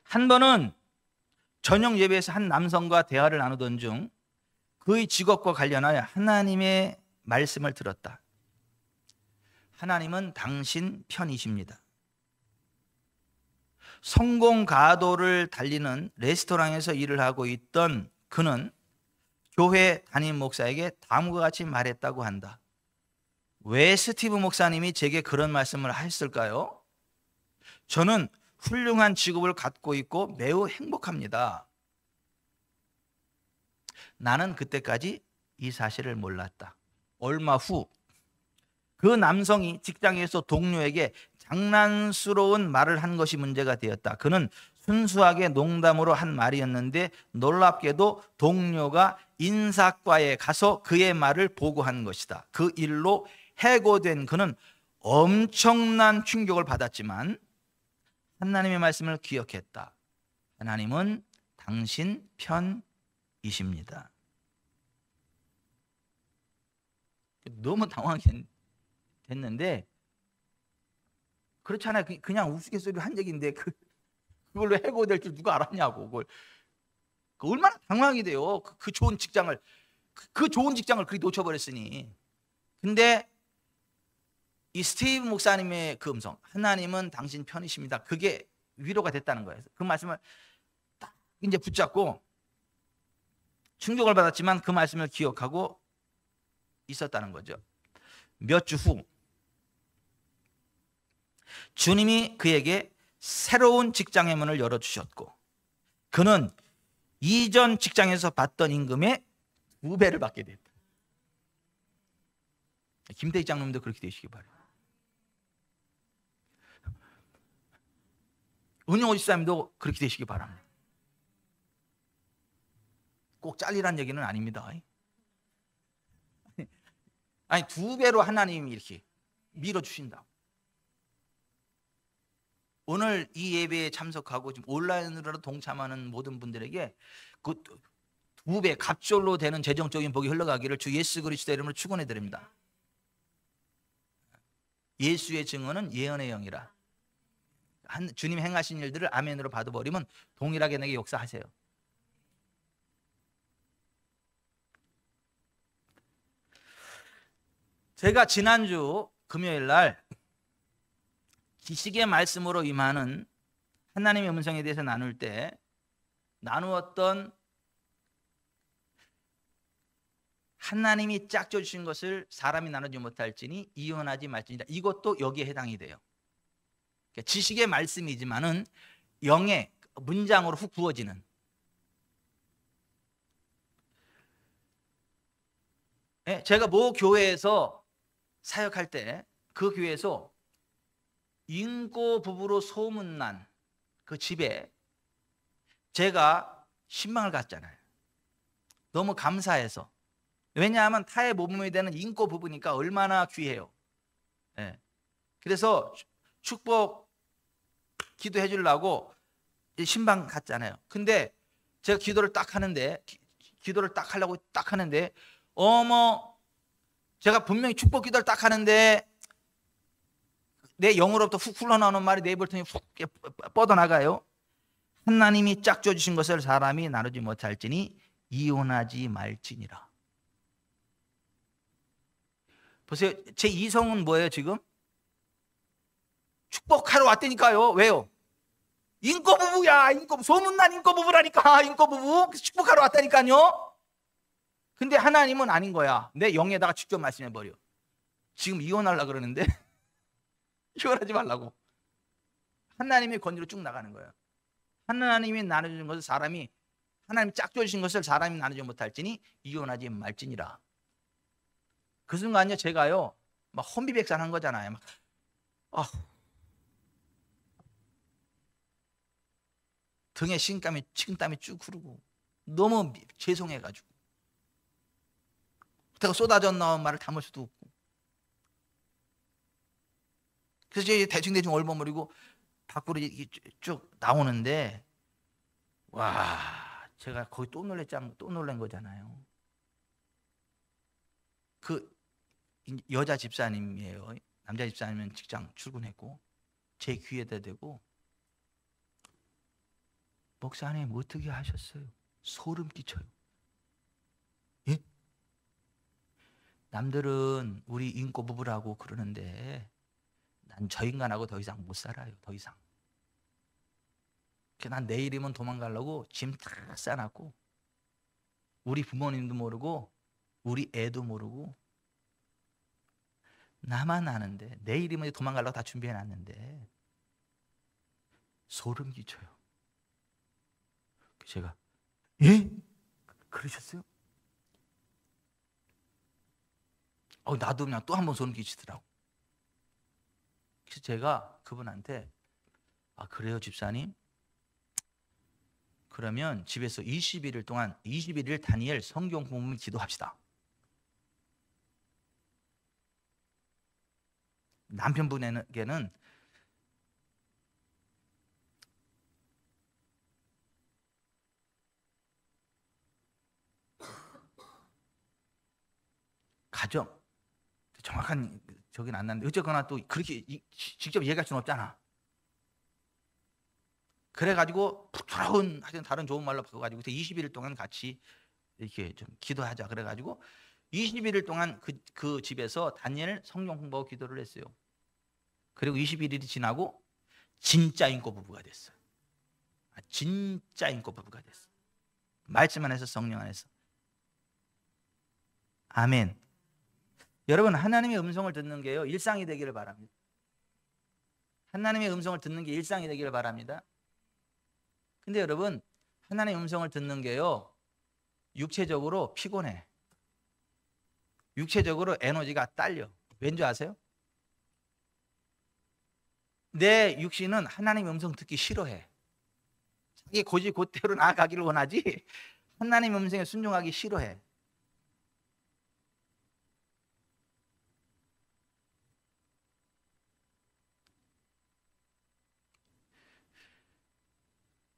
한 번은 저녁 예배에서 한 남성과 대화를 나누던 중 그의 직업과 관련하여 하나님의 말씀을 들었다. 하나님은 당신 편이십니다. 성공 가도를 달리는 레스토랑에서 일을 하고 있던 그는 교회 담임 목사에게 다음과 같이 말했다고 한다. 왜 스티브 목사님이 제게 그런 말씀을 하셨을까요? 저는 훌륭한 직업을 갖고 있고 매우 행복합니다. 나는 그때까지 이 사실을 몰랐다. 얼마 후 그 남성이 직장에서 동료에게 장난스러운 말을 한 것이 문제가 되었다. 그는 순수하게 농담으로 한 말이었는데 놀랍게도 동료가 인사과에 가서 그의 말을 보고한 것이다. 그 일로 해고된 그는 엄청난 충격을 받았지만 하나님의 말씀을 기억했다. 하나님은 당신 편이십니다. 너무 당황하게 됐는데, 그렇잖아요. 그냥 우스갯소리로 한 얘기인데 그걸로 해고될 줄 누가 알았냐고. 그걸 얼마나 당황이 돼요. 그 좋은 직장을 그렇게 놓쳐버렸으니. 근데 이 스티브 목사님의 그 음성, 하나님은 당신 편이십니다. 그게 위로가 됐다는 거예요. 그 말씀을 딱 이제 붙잡고 충격을 받았지만 그 말씀을 기억하고 있었다는 거죠. 몇 주 후 주님이 그에게 새로운 직장의 문을 열어주셨고 그는 이전 직장에서 받던 임금의 2배를 받게 됐다. 김태희 장로님도 그렇게 되시기 바래요. 은영호 집사님도 그렇게 되시기 바랍니다. 꼭 잘리란 얘기는 아닙니다. 아니 2배로 하나님이 이렇게 밀어주신다. 오늘 이 예배에 참석하고 지금 온라인으로 동참하는 모든 분들에게 그 2배 갑절로 되는 재정적인 복이 흘러가기를 주 예수 그리스도 이름으로 축원해 드립니다. 예수의 증언은 예언의 영이라. 주님 행하신 일들을 아멘으로 받아버리면 동일하게 내게 역사하세요. 제가 지난주 금요일 날 지식의 말씀으로 임하는 하나님의 음성에 대해서 나눌 때 나누었던 하나님이 짝져 주신 것을 사람이 나누지 못할지니 이혼하지 말지니라. 이것도 여기에 해당이 돼요. 그러니까 지식의 말씀이지만은 영의 문장으로 훅 부어지는. 제가 모 교회에서 사역할 때 그 교회에서 인고 부부로 소문난 그 집에 제가 신방을 갔잖아요. 너무 감사해서. 왜냐하면 타의 모범이 되는 인고 부부니까 얼마나 귀해요. 그래서 축복 기도해 주려고 신방 갔잖아요. 근데 제가 기도를 딱 하는데 기도를 딱 하려고 딱 하는데 어머, 제가 분명히 축복 기도를 딱 하는데 내 영으로부터 훅 흘러나오는 말이 내 입을 통해 훅 뻗어나가요. 하나님이 짝져 주신 것을 사람이 나누지 못할지니 이혼하지 말지니라. 보세요. 제 이성은 뭐예요 지금? 축복하러 왔다니까요. 왜요? 인꼬부부야. 소문난 인꼬부부라니까. 인꼬부부. 축복하러 왔다니까요. 근데 하나님은 아닌 거야. 내 영에다가 직접 말씀해버려. 지금 이혼하려고 그러는데 이혼하지 말라고. 하나님의 권위로 쭉 나가는 거예요. 하나님이 나눠주는 것을 사람이, 하나님이 짝져 주신 것을 사람이 나누지 못할지니 이혼하지 말지니라. 그 순간요 제가요 막 혼비백산한 거잖아요. 막 등에 식은땀이 쭉 흐르고 너무 죄송해가지고 제가 쏟아져 나온 말을 담을 수도 없고, 그래서 이제 대충 얼버무리고 밖으로 쭉 나오는데, 와, 제가 거기 또 놀란 거잖아요. 그 여자 집사님이에요. 남자 집사님은 직장 출근했고 제 귀에다 대고 목사님 어떻게 하셨어요? 소름 끼쳐요. 예? 남들은 우리 인고 부부라고 그러는데 난 저 인간하고 더 이상 못 살아요. 더 이상. 난 내일이면 도망가려고 짐 다 싸놨고 우리 부모님도 모르고 우리 애도 모르고 나만 아는데 내일이면 도망가려고 다 준비해놨는데 소름 끼쳐요. 제가 예? 그러셨어요? 나도 그냥 또 한 번 소름 끼치더라고. 그래서 제가 그분한테 그래요 집사님? 그러면 집에서 21일 다니엘 성경 공부 기도합시다. 남편분에게는 가정 정확한 저긴 안 나는데 어쨌거나 또 그렇게 직접 얘기할 수는 없잖아. 그래가지고 부드러운 하여튼 다른 좋은 말로 바꿔가지고 21일 동안 같이 이렇게 좀 기도하자 그래가지고 21일 동안 그 집에서 다니엘 성경 공부하고 기도를 했어요. 그리고 21일이 지나고 진짜 인고 부부가 됐어요. 진짜 인고 부부가 됐어요. 말씀 안에서 성령 안에서. 아멘. 여러분 하나님의 음성을 듣는 게요 일상이 되기를 바랍니다. 하나님의 음성을 듣는 게 일상이 되기를 바랍니다. 근데 여러분 하나님의 음성을 듣는 게요 육체적으로 피곤해. 육체적으로 에너지가 딸려. 왠지 아세요? 내 육신은 하나님의 음성 듣기 싫어해. 자기 고지 곧대로 나아가기를 원하지 하나님의 음성에 순종하기 싫어해.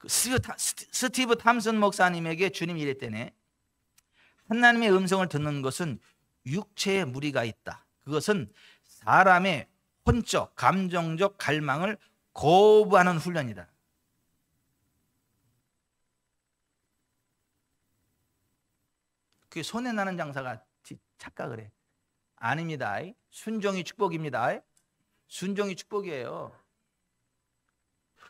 스티브 탐슨 목사님에게 주님이 이랬대네. 하나님의 음성을 듣는 것은 육체의 무리가 있다. 그것은 사람의 혼적, 감정적 갈망을 거부하는 훈련이다. 그게 손해나는 장사가 착각을 해. 아닙니다. 순종이 축복입니다. 순종이 축복이에요.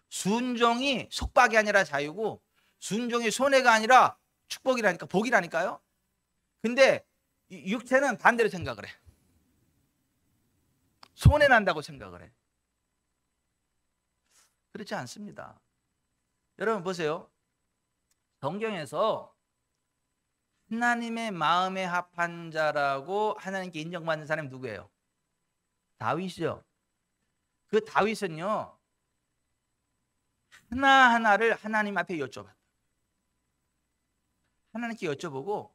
순종이 속박이 아니라 자유고, 순종이 손해가 아니라 축복이라니까, 복이라니까요. 근데 육체는 반대로 생각을 해. 손해난다고 생각을 해. 그렇지 않습니다. 여러분 보세요. 성경에서 하나님의 마음에 합한 자라고 하나님께 인정받는 사람이 누구예요? 다윗이죠. 그 다윗은요, 하나하나를 하나님 앞에 여쭤봤다. 하나님께 여쭤보고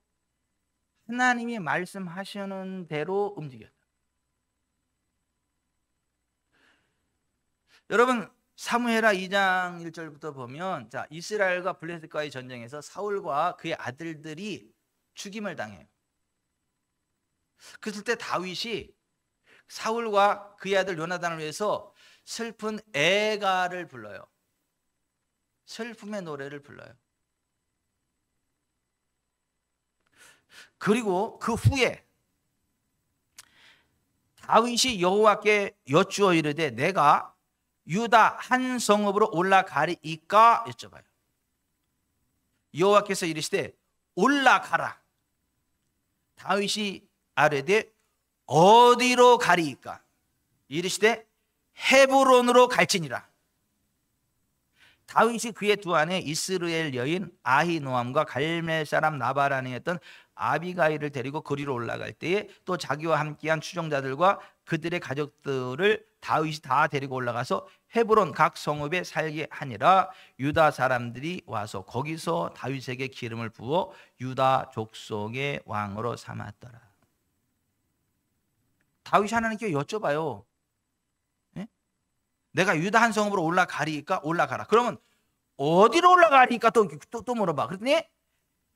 하나님이 말씀하시는 대로 움직였다. 여러분 사무엘하 2장 1절부터 보면, 자, 이스라엘과 블레셋과의 전쟁에서 사울과 그의 아들들이 죽임을 당해요. 그랬을 때 다윗이 사울과 그의 아들 요나단을 위해서 슬픈 애가를 불러요. 슬픔의 노래를 불러요. 그리고 그 후에 다윗이 여호와께 여쭈어 이르되 내가 유다 한 성읍으로 올라가리이까 여쭤봐요. 여호와께서 이르시되 올라가라. 다윗이 아뢰되 어디로 가리이까? 이르시되 헤브론으로 갈지니라. 다윗이 그의 두 아내 이스라엘 여인 아히노암과 갈멜 사람 나발아니였던 아비가일을 데리고 거리로 올라갈 때에 또 자기와 함께한 추종자들과 그들의 가족들을 다윗이 다 데리고 올라가서 헤브론 각 성읍에 살게 하니라. 유다 사람들이 와서 거기서 다윗에게 기름을 부어 유다 족속의 왕으로 삼았더라. 다윗이 하나님께 여쭤봐요. 네? 내가 유다 한 성읍으로 올라가리까? 올라가라. 그러면 어디로 올라가리까? 또 물어봐. 그랬더니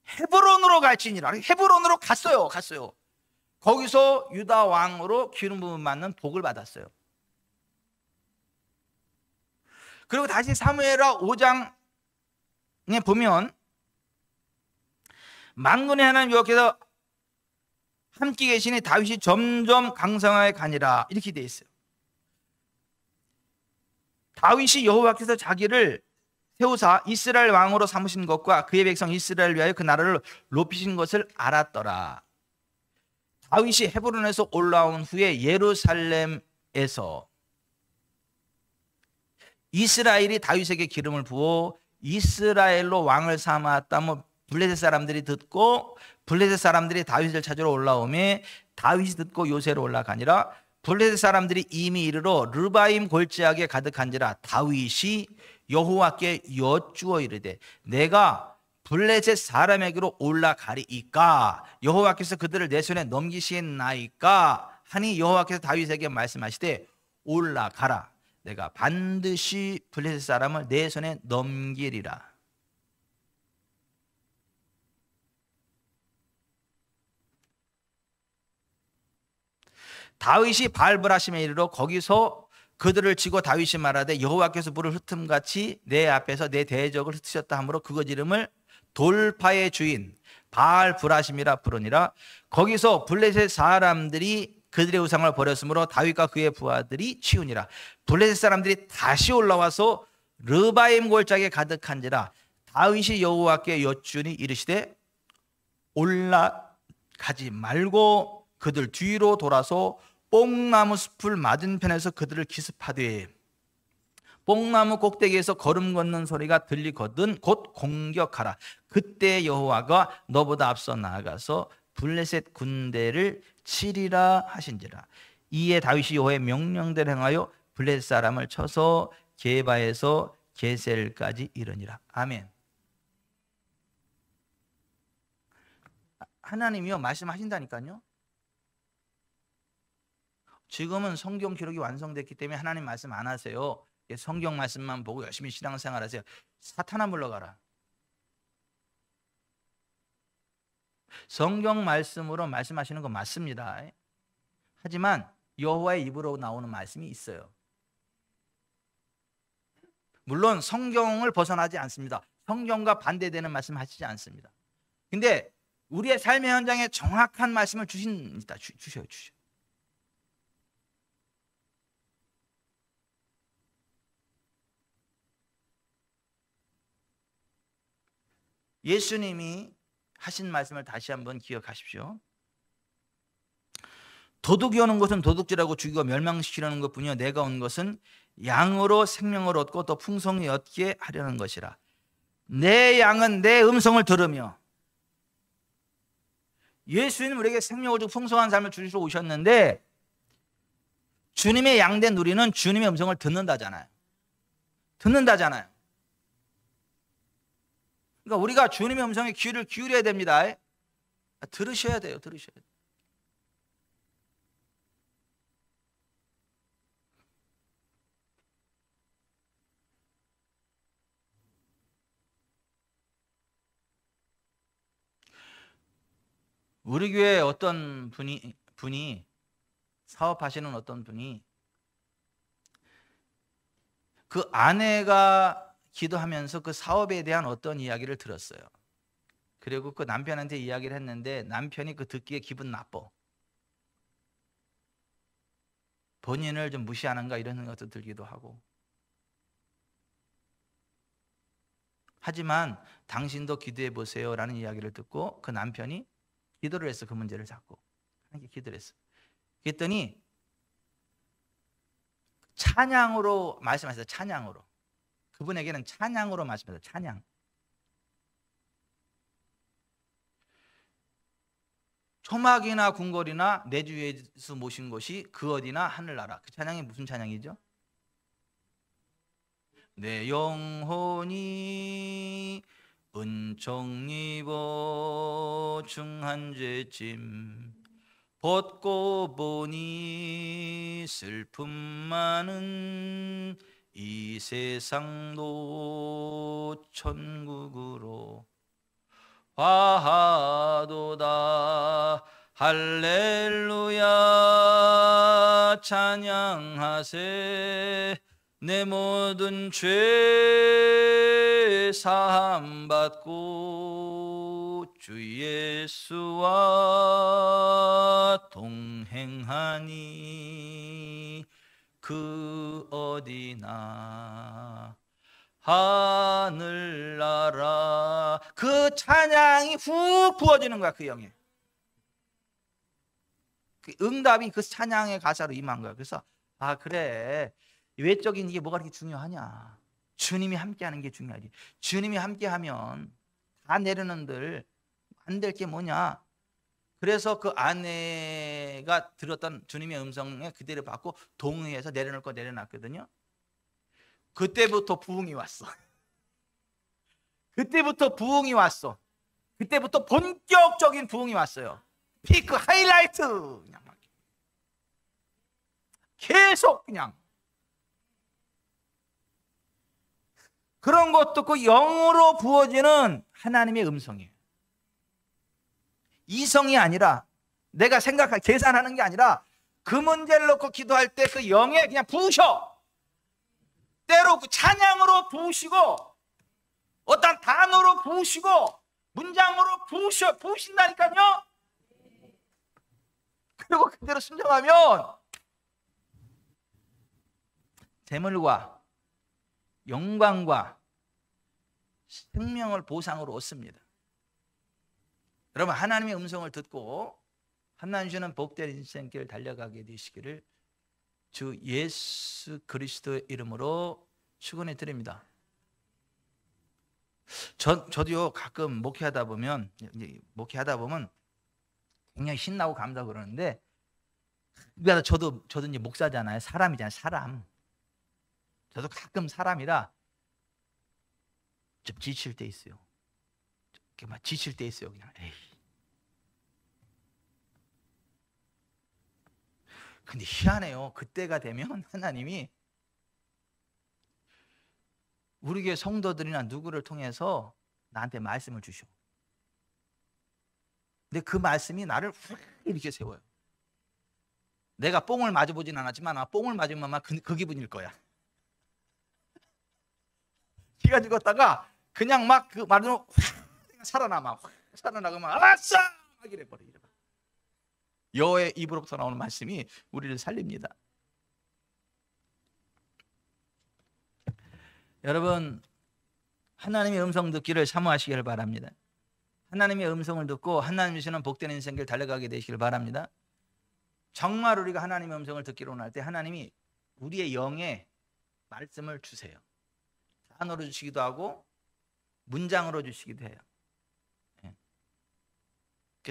헤브론으로 갈지니라. 헤브론으로 갔어요. 거기서 유다 왕으로 기름 부음 받는 복을 받았어요. 그리고 다시 사무엘하 5장에 보면 만군의 하나님 여호와께서 함께 계시니 다윗이 점점 강성하게 가니라. 이렇게 돼 있어요. 다윗이 여호와께서 자기를 세우사 이스라엘 왕으로 삼으신 것과 그의 백성 이스라엘 위하여 그 나라를 높이신 것을 알았더라. 다윗이 헤브론에서 올라온 후에 예루살렘에서 이스라엘이 다윗에게 기름을 부어 이스라엘로 왕을 삼았다면 블레셋 사람들이 듣고 블레셋 사람들이 다윗을 찾으러 올라오매 다윗이 듣고 요새로 올라가니라. 블레셋 사람들이 이미 이르러 르바임 골짜기에 가득한지라. 다윗이 여호와께 여쭈어 이르되 내가 블레셋 사람에게로 올라가리이까? 여호와께서 그들을 내 손에 넘기시겠나이까? 하니 여호와께서 다윗에게 말씀하시되 올라가라. 내가 반드시 블레셋 사람을 내 손에 넘기리라. 다윗이 바알브라심에 이르러 거기서 그들을 치고 다윗이 말하되 여호와께서 물을 흩음같이 내 앞에서 내 대적을 흩으셨다 하므로 그것 이름을 돌파의 주인 바알브라심이라 부르니라. 거기서 블레셋 사람들이 그들의 우상을 버렸으므로 다윗과 그의 부하들이 치우니라. 블레셋 사람들이 다시 올라와서 르바임 골짜기에 가득한지라. 다윗이 여호와께 여쭈니 이르시되 올라가지 말고 그들 뒤로 돌아서 뽕나무 숲을 맞은편에서 그들을 기습하되 뽕나무 꼭대기에서 걸음 걷는 소리가 들리거든 곧 공격하라. 그때 여호와가 너보다 앞서 나아가서 블레셋 군대를 치리라 하신지라. 이에 다윗이 여호와의 명령대로 행하여 블레셋 사람을 쳐서 게바에서 게셀까지 이르니라. 아멘. 하나님이요 말씀하신다니까요. 지금은 성경 기록이 완성됐기 때문에 하나님 말씀 안 하세요. 성경 말씀만 보고 열심히 신앙생활 하세요. 사탄아 물러가라. 성경 말씀으로 말씀하시는 건 맞습니다. 하지만 여호와의 입으로 나오는 말씀이 있어요. 물론 성경을 벗어나지 않습니다. 성경과 반대되는 말씀 하시지 않습니다. 근데 우리의 삶의 현장에 정확한 말씀을 주십니다. 주셔요. 예수님이 하신 말씀을 다시 한번 기억하십시오. 도둑이 오는 것은 도둑질하고 죽이고 멸망시키려는 것뿐이요 내가 온 것은 양으로 생명을 얻고 또 풍성히 얻게 하려는 것이라. 내 양은 내 음성을 들으며. 예수님은 우리에게 생명을 주고 풍성한 삶을 주시러 오셨는데 주님의 양된 우리는 주님의 음성을 듣는다잖아요. 그러니까 우리가 주님의 음성에 귀를 기울여야 됩니다. 들으셔야 돼요. 우리 교회에 어떤 분이 사업하시는 어떤 분이 그 아내가 기도하면서 그 사업에 대한 어떤 이야기를 들었어요. 그리고 그 남편한테 이야기를 했는데 남편이 그 듣기에 기분 나빠. 본인을 좀 무시하는가 이런 생각도 들기도 하고. 하지만 당신도 기도해 보세요 라는 이야기를 듣고 그 남편이 기도를 했어. 그 문제를 잡고 하나님께 기도를 했어. 그랬더니 찬양으로 말씀하셨어요. 찬양으로. 그분에게는 찬양으로 말씀하셨어요. 찬양. 초막이나 궁궐이나 내 주 예수 모신 곳이 그 어디나 하늘나라. 그 찬양이 무슨 찬양이죠? 내 영혼이 은총 입어 중한 죄짐 벗고 보니 슬픔 많은 이 세상도 천국으로 화하도다. 할렐루야 찬양하세. 내 모든 죄 사함 받고 주 예수와 동행하니 그 어디나 하늘나라. 그 찬양이 훅 부어지는 거야. 그 영에 그 응답이 그 찬양의 가사로 임한 거야. 그래서 아 그래, 외적인 이게 뭐가 그렇게 중요하냐. 주님이 함께하는 게 중요하지. 주님이 함께하면 다 내려는들 안 될 게 뭐냐. 그래서 그 아내가 들었던 주님의 음성에 그대로 받고 동의해서 내려놓을 거 내려놨거든요. 그때부터 부흥이 왔어. 그때부터 본격적인 부흥이 왔어요. 피크 하이라이트 그냥 막 계속 그냥 그런 것도 그 영으로 부어지는 하나님의 음성이에요. 이성이 아니라 내가 계산하는 게 아니라 그 문제를 놓고 기도할 때 그 영에 그냥 부으셔. 때로 그 찬양으로 부으시고 어떤 단어로 부으시고 문장으로 부으신다니까요. 그리고 그대로 순종하면 재물과 영광과 생명을 보상으로 얻습니다. 여러분 하나님의 음성을 듣고 하나님 주는 복된 인생길 달려가게 되시기를 주 예수 그리스도의 이름으로 축원해 드립니다. 저도요 가끔 목회하다 보면 굉장히 신나고 감사하고 그러는데, 그러니까 저도 이제 목사잖아요. 사람이잖아요. 사람. 저도 가끔 사람이라 좀 지칠 때 있어요. 이렇게 막 지칠 때 있어요. 그냥 에이. 근데 희한해요. 그때가 되면 하나님이 우리 교회 성도들이나 누구를 통해서 나한테 말씀을 주셔. 근데 그 말씀이 나를 확 이렇게 세워요. 내가 뽕을 맞아보진 않았지만 뽕을 맞으면 아마 그 기분일 거야. 기가 죽었다가 그냥 막 그 말로 확 살아남아. 확 살아나가면 아싸! 막 이래 버려. 여호와의 입으로부터 나오는 말씀이 우리를 살립니다. 여러분, 하나님의 음성 듣기를 사모하시길 바랍니다. 하나님의 음성을 듣고 하나님이 주시는 복된 인생길 달려가게 되시길 바랍니다. 정말 우리가 하나님의 음성을 듣기로 할 때 하나님이 우리의 영에 말씀을 주세요. 단어로 주시기도 하고 문장으로 주시기도 해요.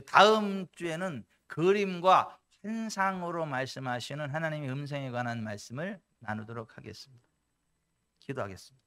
다음 주에는 그림과 환상으로 말씀하시는 하나님의 음성에 관한 말씀을 나누도록 하겠습니다. 기도하겠습니다.